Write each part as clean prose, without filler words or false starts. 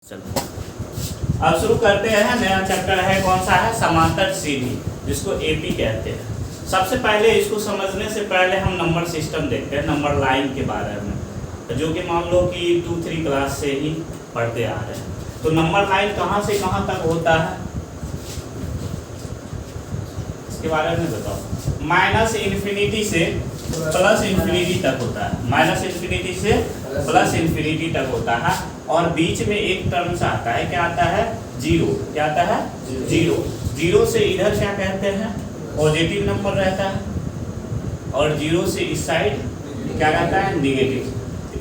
चलो अब शुरू करते हैं। नया चैप्टर है, कौन सा है? समांतर सीधी, जिसको एपी कहते हैं। सबसे पहले इसको समझने से पहले हम नंबर सिस्टम देखते हैं, नंबर लाइन के बारे में, जो कि मान लो कि 2-3 क्लास से ही पढ़ते आ रहे हैं। तो नंबर लाइन कहाँ से कहाँ तक होता है इसके बारे में बताओ। माइनस इन्फिनिटी से प्लस इन्फिनिटी तक होता है, माइनस इन्फिनिटी से प्लस इन्फिनिटी तक होता है। और बीच में एक टर्म्स आता है, क्या आता है? जीरो। क्या आता है? जीरो। जीरो से इधर क्या कहते हैं? पॉजिटिव नंबर रहता है, और जीरो से इस साइड क्या रहता है? निगेटिव।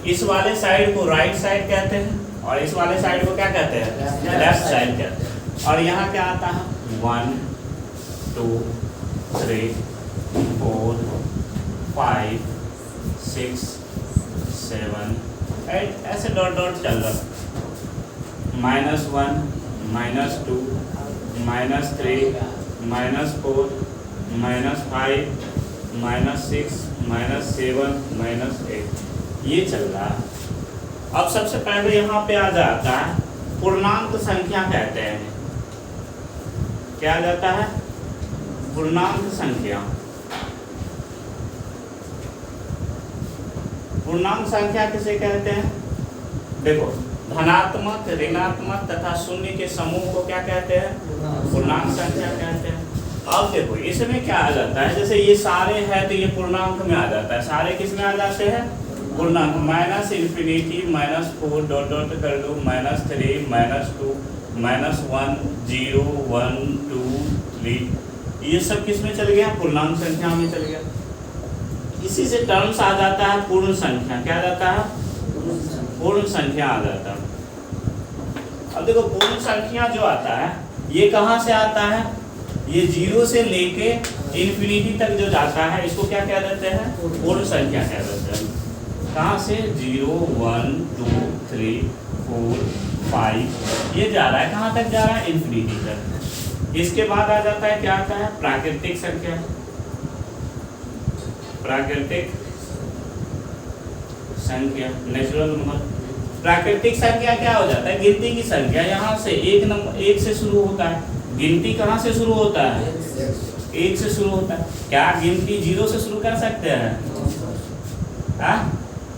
इस वाले साइड को राइट साइड कहते हैं, और इस वाले साइड को क्या कहते हैं? लेफ्ट साइड कहते हैं। और यहाँ क्या आता है? 1 2 3 4 5 6 7 8 ऐसे डॉट डॉट चल रहा। -1 -2 -3 -4 -5 -6 -7 -8 ये चल रहा है। अब सबसे पहले यहाँ पे आ जाता है पूर्णांक संख्या कहते हैं। क्या आ जाता है? पूर्णांक संख्या। पूर्णांक संख्या किसे कहते हैं? देखो, धनात्मक, ऋणात्मक तथा शून्य के समूह को क्या कहते हैं? पूर्णांक संख्या कहते हैं। अब देखो इसमें क्या आ जाता है, जैसे ये सारे हैं तो ये पूर्णांक में आ जाता है। सारे किस में आ जाते हैं? पूर्णांक। माइनस इन्फिनिटी -4 डॉट डॉट कर दो, -3 -2 -1 0 1 2 3, ये सब किस में चल गया? पूर्णांक संख्या में चल गया। इसी से टर्म्स आ जाता है पूर्ण संख्या। क्या आ जाता है? पूर्ण संख्या आ जाता है। अब देखो पूर्ण संख्या जो आता है ये कहाँ से आता है? ये 0 से लेके इन्फिनिटी तक जो जाता है इसको क्या कह देते हैं? पूर्ण संख्या कह देते हैं। कहाँ से? 0 1 2 3 4 5 ये जा रहा है, कहाँ तक जा रहा है? इन्फिनिटी तक। इसके बाद आ जाता है, क्या आता है? प्राकृतिक संख्या। प्राकृतिक संख्या, नेचुरल नंबर। प्राकृतिक संख्या क्या हो जाता है? गिनती की संख्या। यहाँ से एक से शुरू होता है। गिनती कहाँ से शुरू होता है? 1 से शुरू होता है। क्या गिनती 0 से शुरू कर सकते हैं? हाँ,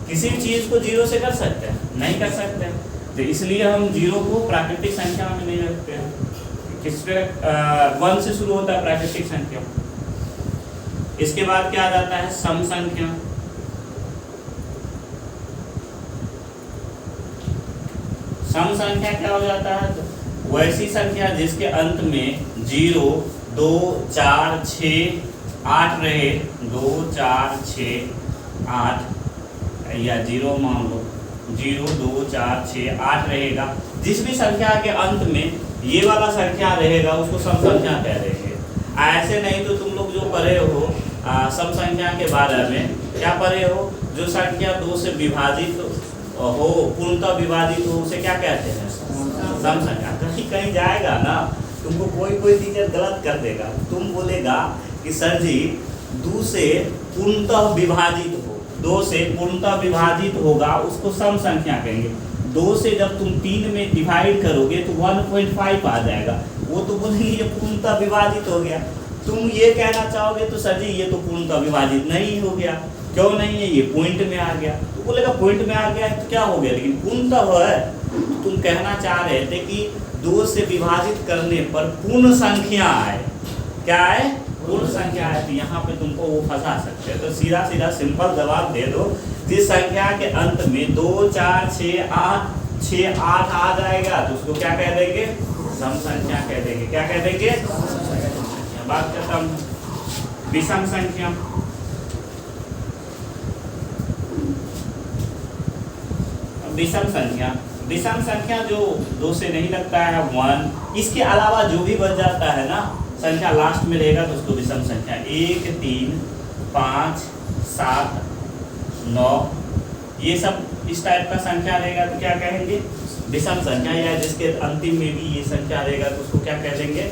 किसी भी चीज को 0 से कर सकते हैं? नहीं कर सकते हैं। तो इसलिए हम 0 को प्राकृतिक संख्या में नहीं रखते हैं। किस पे? 1 से शुरू होता है प्राकृतिक संख्या। इसके बाद क्या आ जाता है? सम संख्या। सम संख्या क्या हो जाता है? तो वैसी संख्या जिसके अंत में 0 2 4 6 8 रहे, 2 4 6 8 या 0 मान लो, 0 2 4 6 8 रहेगा। जिस भी संख्या के अंत में ये वाला संख्या रहेगा उसको सम संख्या कह देंगे। ऐसे नहीं तो तुम लोग जो पढ़े हो सम संख्या के बारे में, क्या पढ़े हो? जो संख्या 2 से विभाजित हो, पूर्णतः विभाजित हो, उसे क्या कहते हैं? सम संख्या। कहीं जाएगा ना तुमको कोई टीचर गलत कर देगा। तुम बोलेगा कि सर जी 2 से पूर्णतः विभाजित हो, 2 से पूर्णतः विभाजित होगा उसको सम संख्या कहेंगे। 2 से जब तुम 3 में डिवाइड करोगे तो 1.5 आ जाएगा, वो तो बोलेंगे ये पूर्णतः विभाजित हो गया। तुम ये कहना चाहोगे तो सर जी ये तो पूर्णतः विभाजित नहीं हो गया। क्यों नहीं है? ये पॉइंट में आ गया। तो बोलेगा पॉइंट में आ गया है तो क्या हो गया, लेकिन पूर्णतः है। तुम कहना चाह रहे थे कि 2 से विभाजित करने पर पूर्ण संख्या आए। क्या है? पूर्ण संख्या है। तो यहाँ पे तुमको वो फंसा सकते हैं। तो सीधा सीधा सिंपल जवाब दे दो, जिस संख्या के अंत में 2 4 6 8 आ जाएगा तो उसको क्या कह देंगे? सम संख्या कह देंगे। क्या कह देंगे? बात खत्म। विषम संख्या। विषम संख्या, विषम संख्या जो 2 से नहीं लगता है 1, इसके अलावा जो भी बच जाता है ना संख्या लास्ट में रहेगा तो उसको विषम संख्या। 1 3 5 7 9 ये सब इस टाइप का संख्या रहेगा तो क्या कहेंगे? विषम संख्या। या जिसके अंतिम में भी ये संख्या रहेगा तो उसको क्या कह देंगे?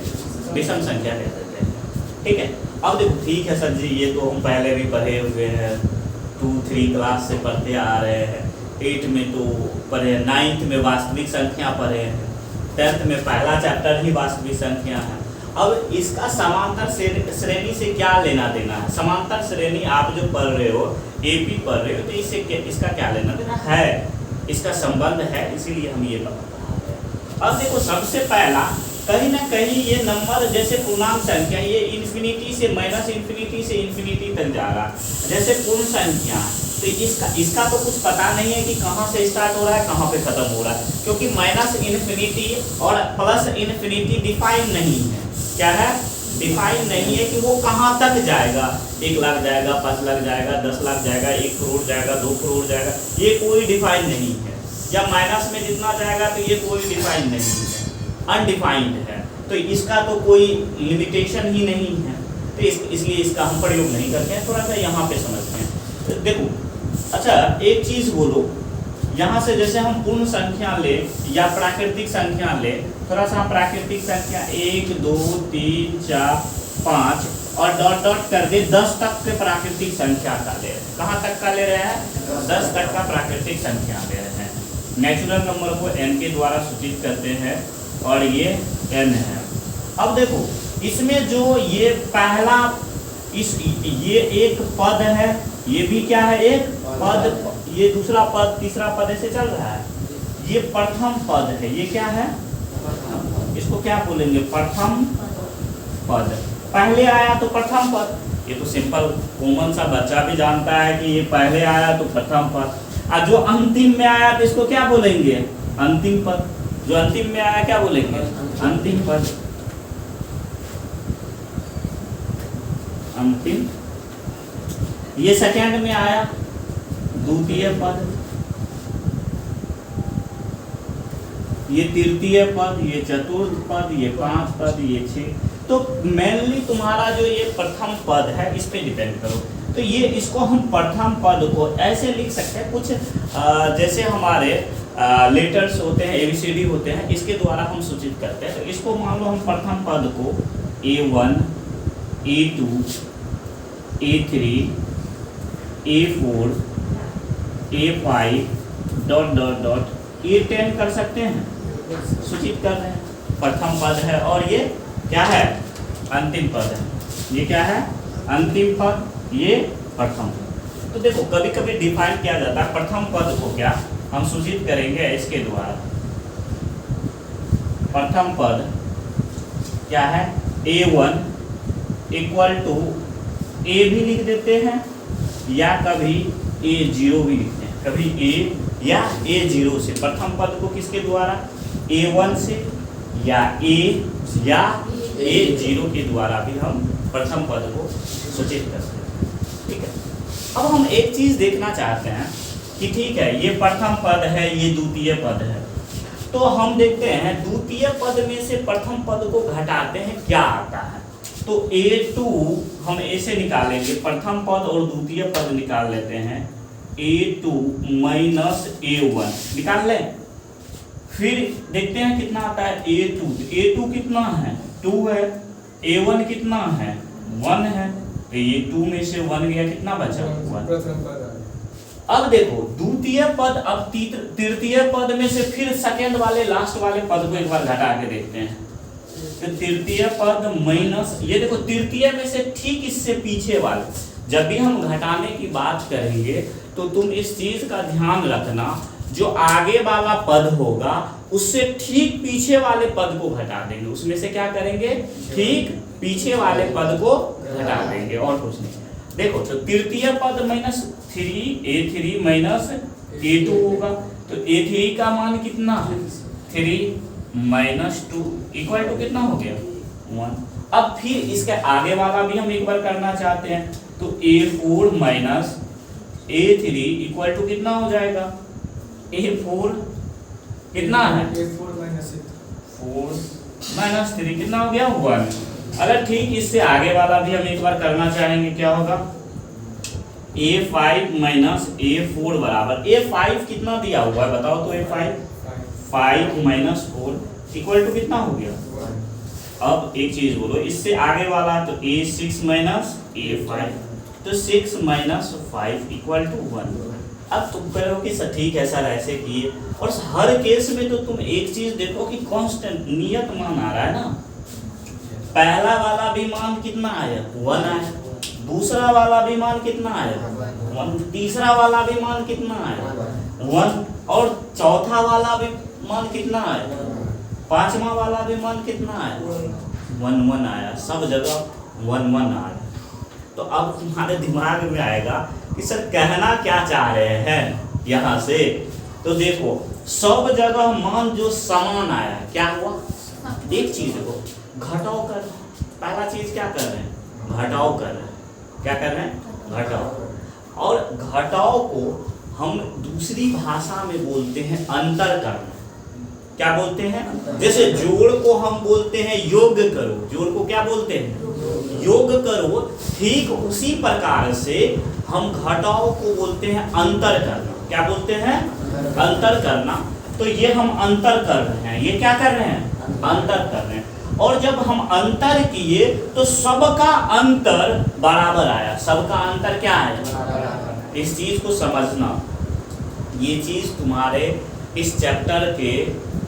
विषम संख्या कह देते हैं। ठीक है। अब देखो, ठीक है सर जी ये तो हम पहले भी पढ़े हुए हैं, 2-3 क्लास से पढ़ते आ रहे हैं, 8 में तो पढ़े, 9th में वास्तविक संख्या पढ़े हैं, 10th में पहला चैप्टर ही वास्तविक संख्या है। अब इसका समांतर श्रेणी से क्या लेना देना है? समांतर श्रेणी आप जो पढ़ रहे हो, एपी पढ़ रहे हो, तो इससे इसका क्या लेना देना है? इसका संबंध है, इसीलिए हम ये बता रहे हैं। अब देखो, सबसे पहला कहीं ना कहीं ये नंबर जैसे पूर्णांक संख्या, ये इन्फिनिटी से माइनस इन्फिनिटी से इन्फिनिटी तक जा रहा है। जैसे पूर्ण संख्या, तो इसका तो कुछ पता नहीं है कि कहाँ से स्टार्ट हो रहा है, कहाँ पे खत्म हो रहा है, क्योंकि माइनस इन्फिनिटी और प्लस इन्फिनिटी डिफाइन नहीं है। क्या है? डिफाइन नहीं है कि वो कहाँ तक जाएगा। 1 लाख जाएगा, 5 लाख जाएगा, 10 लाख जाएगा, 1 करोड़ जाएगा, 2 करोड़ जाएगा, ये कोई डिफाइन नहीं है। या माइनस में जितना जाएगा तो ये कोई डिफाइन नहीं है, अनडिफाइंड है। तो इसका तो कोई लिमिटेशन ही नहीं है, तो इसलिए इसका हम प्रयोग नहीं करते हैं। थोड़ा सा यहाँ पे समझते हैं। तो देखो, अच्छा एक चीज़ बोलो, यहाँ से जैसे हम पूर्ण संख्या ले या प्राकृतिक संख्या ले, थोड़ा सा हम प्राकृतिक संख्या 1 2 3 4 5 और डॉट डॉट कर दे 10 तक के प्राकृतिक संख्या का ले रहे हैं। कहाँ तक का ले रहे हैं? 10 तक का प्राकृतिक संख्या ले रहे हैं। नेचुरल नंबर को n के द्वारा सूचित करते हैं और ये n है। अब देखो, इसमें जो ये पहला ये एक पद है, ये भी क्या है? एक पद। ये दूसरा पद, तीसरा पद ऐसे चल रहा है। ये प्रथम पद है। ये क्या है? इसको क्या बोलेंगे? प्रथम पद। पहले आया तो प्रथम पद। ये तो सिंपल कॉमन सा बच्चा भी जानता है कि ये पहले आया तो प्रथम पद। और जो अंतिम में आया तो इसको क्या बोलेंगे? अंतिम पद। जो अंतिम में आया क्या बोलेंगे? अंतिम पद। अंतिम। ये सेकंड में आया, द्वितीय पद। ये तृतीय पद, ये चतुर्थ पद, ये 5 पद, ये 6। तो मेनली तुम्हारा जो ये प्रथम पद है, इस पे डिपेंड करो। तो ये इसको हम प्रथम पद को ऐसे लिख सकते हैं, कुछ जैसे हमारे लेटर्स होते हैं, ABCD होते हैं, इसके द्वारा हम सूचित करते हैं। तो इसको मान लो हम प्रथम पद को A1 A2 A3 A4 A5 dot dot dot A10 कर सकते हैं, सूचित कर रहे हैं। प्रथम पद है और ये क्या है? अंतिम पद है। ये क्या है? अंतिम पद, ये प्रथम पद। तो देखो, कभी कभी डिफाइन किया जाता है प्रथम पद को, क्या हम सूचित करेंगे इसके द्वारा। प्रथम पद क्या है? A1 इक्वल टू A भी लिख देते हैं या कभी A0 भी लिखते हैं। कभी A या A0 से प्रथम पद को किसके द्वारा? A1 से या A या A0 के द्वारा भी हम प्रथम पद को सूचित करते हैं। ठीक है। अब हम एक चीज देखना चाहते हैं कि ठीक है, ये प्रथम पद है, ये द्वितीय पद है, तो हम देखते हैं द्वितीय पद में से प्रथम पद को घटाते हैं, क्या आता है? तो A2 हम ऐसे निकालेंगे, प्रथम पद और द्वितीय पद निकाल लेते हैं। A2 माइनस A1 निकाल लें, फिर देखते हैं कितना आता है। A2 कितना है? 2 है। A1 कितना है? 1 है। तो ये 2 में से 1 गया, कितना बचा? 1। अब देखो, द्वितीय पद, अब तृतीय पद में से फिर सेकंड वाले लास्ट वाले पद को एक बार घटा के देखते हैं। तो तृतीय पद माइनस, ये देखो तृतीय में से ठीक इससे पीछे वाले, जब भी हम घटाने की बात करेंगे तो तुम इस चीज का ध्यान रखना, जो आगे वाला पद होगा उससे ठीक पीछे वाले पद को घटा देंगे। उसमें से क्या करेंगे? ठीक पीछे वाले पद को घटा देंगे, और कुछ नहीं। देखो, तो तृतीय पद माइनस 3 A3 माइनस A2 होगा। तो A3 का मान कितना है? 3 माइनस 2 इक्वल टू कितना हो गया? 1। अब फिर इसके आगे वाला भी हम एक बार करना चाहते हैं, तो A4 minus A3 equal to कितना हो जाएगा? A4 कितना है? A4 माइनस 4 माइनस 3 कितना हो गया? 1। अगर ठीक इससे आगे वाला भी हम एक बार करना चाहेंगे, क्या होगा? A5 माइनस A4 बराबर, A5 कितना दिया हुआ है बताओ तो? A5 5 माइनस 4 इक्वल टू कितना हो गया? 1। अब एक चीज बोलो, इससे आगे वाला तो A6 माइनस A5, तो 6 माइनस 5 इक्वल टू 1। अब तुम कहो कि सर ठीक है सर ऐसे किए, और हर केस में तो तुम एक चीज देखो कि कांस्टेंट नियत मान आ रहा है ना। पहला वाला भी मान कितना आया 1 आया, दूसरा वाला भी मान कितना आया 1, तीसरा वाला भी मान कितना आया 1, और चौथा वाला भी मान कितना आया, पांचवा वाला भी मान कितना आया 1 1 आया, सब जगह 1 1 आया। तो अब तुम्हारे दिमाग में आएगा कि सर कहना क्या चाह रहे हैं यहाँ से। तो देखो सब जगह मान जो समान आया, क्या हुआ, एक चीज देखो घटाव कर, पहला चीज क्या कर रहे हैं, घटाव कर रहे हैं, क्या कर रहे हैं, घटाव। और घटाव को हम दूसरी भाषा में बोलते हैं अंतर करना। क्या बोलते हैं, जैसे जोड़ को हम बोलते हैं योग करो, जोड़ को क्या बोलते हैं, योग करो। ठीक उसी प्रकार से हम घटाव को बोलते हैं अंतर करना। क्या बोलते हैं, अंतर करना। तो ये हम अंतर कर रहे हैं, ये क्या कर रहे हैं, अंतर कर रहे हैं। और जब हम अंतर किए तो सबका अंतर बराबर आया, सबका अंतर क्या है, इस चीज को समझना। ये चीज तुम्हारे इस चैप्टर के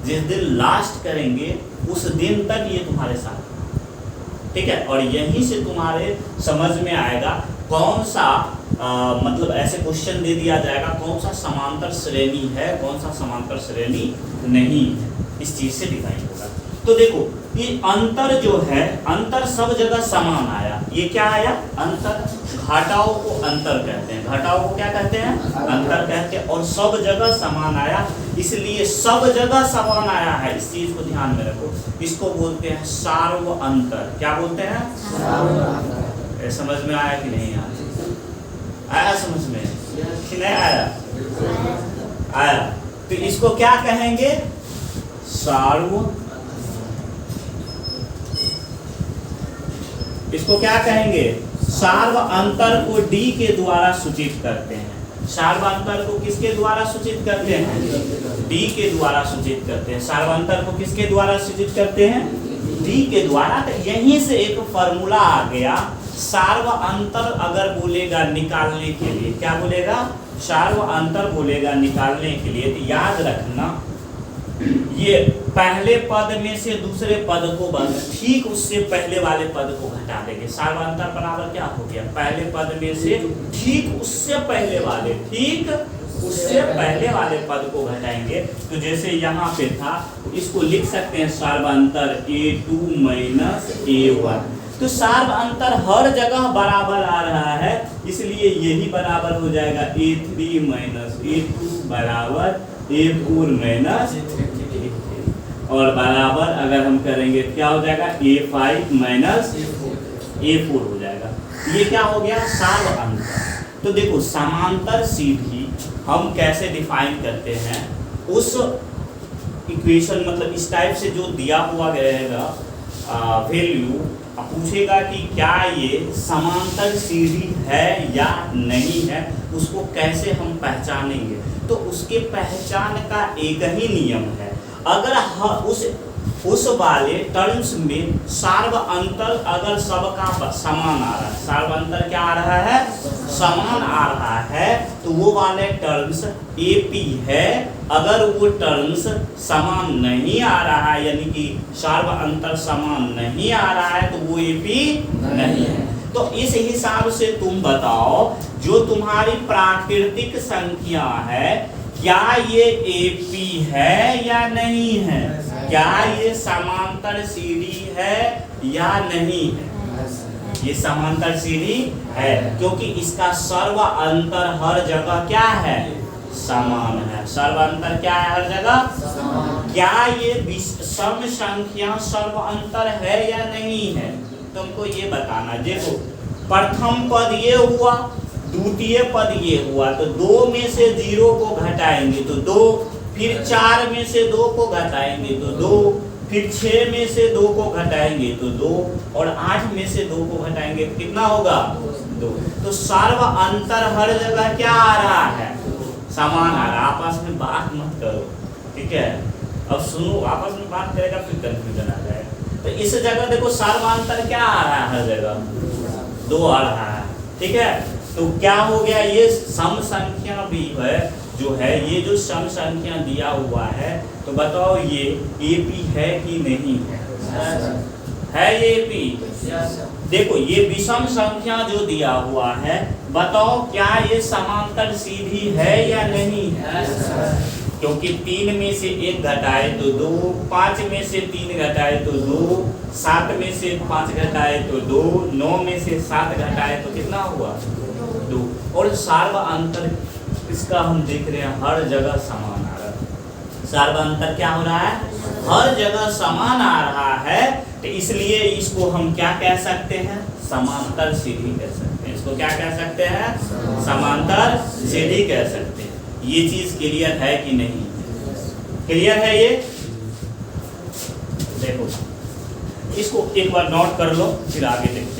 जिस दिन लास्ट करेंगे उस दिन तक ये तुम्हारे साथ, ठीक है। और यहीं से तुम्हारे समझ में आएगा कौन सा मतलब ऐसे क्वेश्चन दे दिया जाएगा कौन सा समांतर श्रेणी है, कौन सा समांतर श्रेणी नहीं है, इस चीज से डिफाइन होगा। तो देखो ये अंतर जो है, अंतर सब जगह समान आया, ये क्या आया, अंतर। घटाव को अंतर कहते हैं, घटाव को क्या कहते हैं, अंतर कहते हैं। और सब जगह समान आया, इसलिए सब जगह समान आया है, इस चीज को ध्यान में रखो। इसको बोलते हैं सार्व अंतर। क्या बोलते हैं, सार्व अंतर। समझ में आया कि नहीं आया समझ में कि नहीं आया, आया। तो इसको क्या कहेंगे, सार्व, इसको क्या कहेंगे, सार्व अंतर को D के द्वारा सूचित करते हैं। सार्व अंतर को किसके द्वारा सूचित करते हैं, D के द्वारा सूचित करते हैं। सार्व अंतर को किसके द्वारा सूचित करते हैं, D के द्वारा। तो यहीं से एक फॉर्मूला आ गया, सार्व अंतर अगर बोलेगा निकालने के लिए, क्या बोलेगा, सार्व अंतर बोलेगा निकालने के लिए। तो याद रखना ये पहले पद में से दूसरे पद को ठीक उससे पहले वाले पद को घटा देंगे। सार्वंतर बराबर क्या हो गया, पहले पद में से ठीक उससे पहले वाले, ठीक उससे पहले वाले पद को घटाएंगे। तो जैसे यहाँ पे था, इसको लिख सकते हैं सार्वंतर A2 माइनस A1। तो सार्वंतर हर जगह बराबर आ रहा है, इसलिए यही बराबर हो जाएगा A3 माइनस A2 बराबर A4 माइनस, और बराबर अगर हम करेंगे क्या हो जाएगा, A5 माइनस A4 हो जाएगा। ये क्या हो गया, सार्व अंतर। तो देखो समांतर सीधी हम कैसे डिफाइन करते हैं, उस इक्वेशन मतलब इस टाइप से जो दिया हुआ रहेगा वैल्यू, पूछेगा कि क्या ये समांतर सीधी है या नहीं है, उसको कैसे हम पहचानेंगे। तो उसके पहचान का एक ही नियम है, अगर उस वाले टर्म्स में सार्व अंतर अगर सबका समान आ रहा है, सार्व अंतर क्या आ रहा है, समान आ रहा है, तो वो वाले टर्म्स AP है। अगर वो टर्म्स समान नहीं आ रहा है, यानी कि सार्व अंतर समान नहीं आ रहा है, तो वो AP नहीं है। तो इस हिसाब से तुम बताओ, जो तुम्हारी प्राकृतिक संख्या है, क्या ये AP है या नहीं है, क्या ये समांतर सीधी है या नहीं है, ये समांतर सीधी है, क्योंकि इसका सर्व अंतर हर जगह क्या है, समान है। सर्व अंतर क्या है हर जगह, क्या ये सम संख्या सर्व अंतर है या नहीं है, तुमको ये बताना। देखो प्रथम पद ये हुआ, द्वितीय पद ये हुआ, तो 2 में से 0 को घटाएंगे तो 2, फिर 4 में से 2 को घटाएंगे तो 2, फिर 6 में से 2 को घटाएंगे तो 2, और 8 में से 2 को घटाएंगे तो कितना होगा, 2। तो सर्व अंतर हर जगह क्या आ रहा है, समान आ रहा है। आपस में बात मत करो, ठीक है, अब सुनो, आपस में बात करेगा फिर कंफ्यूजन आ जाएगा। तो इस जगह देखो सर्व अंतर क्या आ रहा है, हर जगह 2 आ रहा है, ठीक है। तो तो क्या हो गया, ये सम संख्या भी है जो है, ये जो सम संख्या दिया हुआ है, तो बताओ ये एपी है कि नहीं है ये एपी? देखो ये विषम संख्या जो दिया हुआ है, बताओ क्या ये समांतर सीधी है या नहीं है? क्योंकि 3 में से 1 घटाए तो 2, 5 में से 3 घटाए तो 2, 7 में से 5 घटाए तो 2, 9 में से 7 घटाए तो कितना हुआ 2। और सार्व अंतर इसका हम देख रहे हैं हर जगह समान आ रहा है। सार्व अंतर क्या हो रहा है, हर जगह समान आ रहा है, तो इसलिए इसको हम क्या कह सकते हैं, समांतर सीधी कह सकते हैं। इसको क्या कह सकते हैं, समांतर सीधी कह सकते हैं। ये चीज क्लियर है कि नहीं? क्लियर है ये? देखो इसको एक बार नोट कर लो, फिर आगे देखते हैं।